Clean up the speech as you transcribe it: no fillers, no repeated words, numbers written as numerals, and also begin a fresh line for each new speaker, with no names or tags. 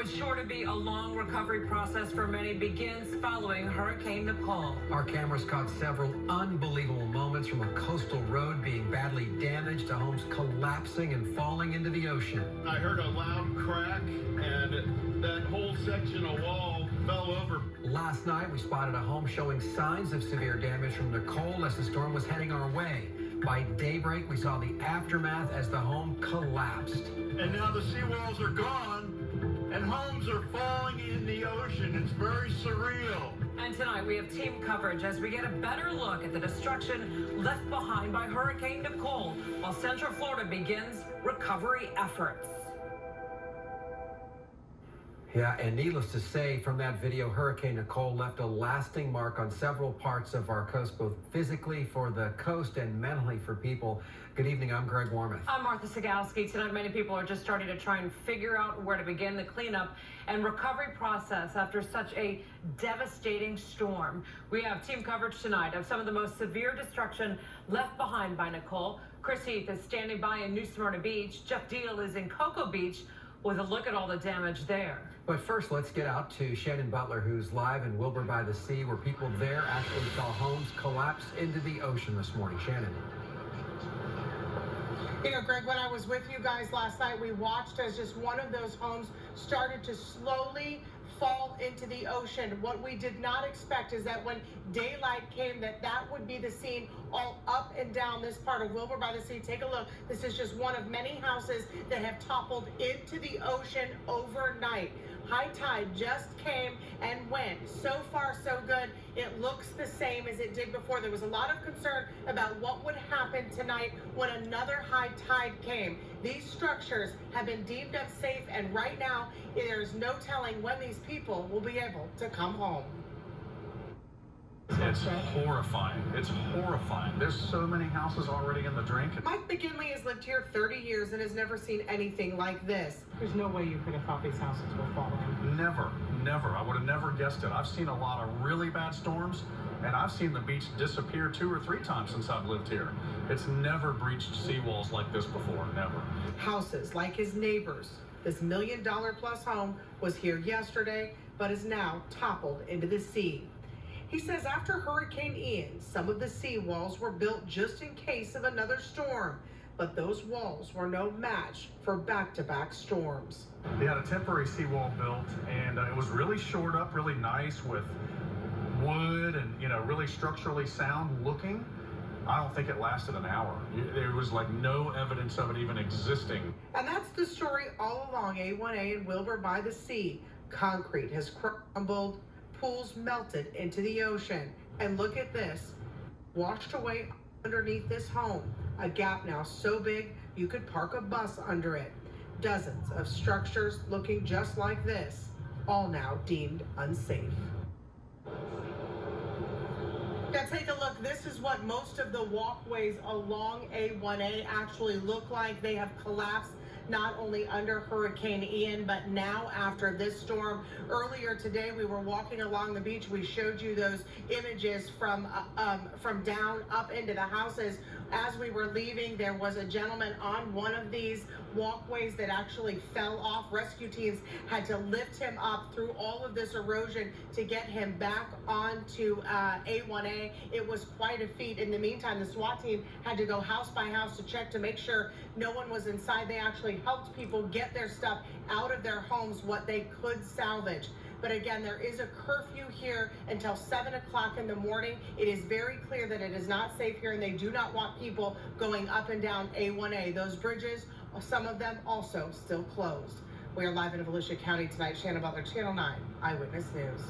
What's sure to be a long recovery process for many begins following Hurricane Nicole.
Our cameras caught several unbelievable moments, from a coastal road being badly damaged to homes collapsing and falling into the ocean.
I heard a loud crack, and that whole section of wall fell over.
Last night, we spotted a home showing signs of severe damage from Nicole as the storm was heading our way. By daybreak, we saw the aftermath as the home collapsed.
And now the seawalls are gone, and homes are falling in the ocean. It's very surreal.
And tonight we have team coverage as we get a better look at the destruction left behind by Hurricane Nicole, while Central Florida begins recovery efforts.
Yeah, and needless to say, from that video, Hurricane Nicole left a lasting mark on several parts of our coast, both physically for the coast and mentally for people. Good evening, I'm Greg Warmoth.
I'm Martha Sigalski. Tonight, many people are just starting to try and figure out where to begin the cleanup and recovery process after such a devastating storm. We have team coverage tonight of some of the most severe destruction left behind by Nicole. Chris Heath is standing by in New Smyrna Beach. Jeff Deal is in Cocoa Beach with a look at all the damage there.
But first, let's get out to Shannon Butler, who's live in Wilbur by the Sea, where people there actually saw homes collapse into the ocean this morning. Shannon.
You know, Greg, when I was with you guys last night, we watched as just one of those homes started to slowly fall into the ocean. What we did not expect is that when daylight came, that would be the scene all up and down this part of Wilbur by the Sea. Take a look. This is just one of many houses that have toppled into the ocean overnight. High tide just came and went. So far, so good. It looks the same as it did before. There was a lot of concern about what would happen tonight when another high tide came. These structures have been deemed up safe, and right now, there's no telling when these people will be able to come home.
It's horrifying. It's horrifying. There's so many houses already in the drink.
Mike McGinley has lived here 30 years and has never seen anything like this. There's no way you could have thought these houses were falling.
Never, never. I would have never guessed it. I've seen a lot of really bad storms, and I've seen the beach disappear 2 or 3 times since I've lived here. It's never breached seawalls like this before, never.
Houses like his neighbors. This $1 million plus home was here yesterday, but is now toppled into the sea. He says after Hurricane Ian, some of the seawalls were built just in case of another storm, but those walls were no match for back-to-back storms.
They had a temporary seawall built, and it was really shored up, really nice with wood and, you know, really structurally sound looking. I don't think it lasted an hour. There was like no evidence of it even existing.
And that's the story all along A1A in Wilbur by the Sea. Concrete has crumbled, pools melted into the ocean. And look at this, washed away underneath this home. A gap now so big you could park a bus under it. Dozens of structures looking just like this, all now deemed unsafe. Now take a look. This is what most of the walkways along A1A actually look like. They have collapsed not only under Hurricane Ian, but now after this storm. Earlier today, we were walking along the beach. We showed you those images from down up into the houses. As we were leaving, there was a gentleman on one of these walkways that actually fell off. Rescue teams had to lift him up through all of this erosion to get him back onto A1A. It was quite a feat. In the meantime, the SWAT team had to go house by house to check to make sure no one was inside. They actually helped people get their stuff out of their homes, what they could salvage. But again, there is a curfew here until 7 o'clock in the morning. It is very clear that it is not safe here, and they do not want people going up and down A1A. Those bridges, some of them also still closed. We are live in Volusia County tonight. Shannon Butler, Channel 9 Eyewitness News.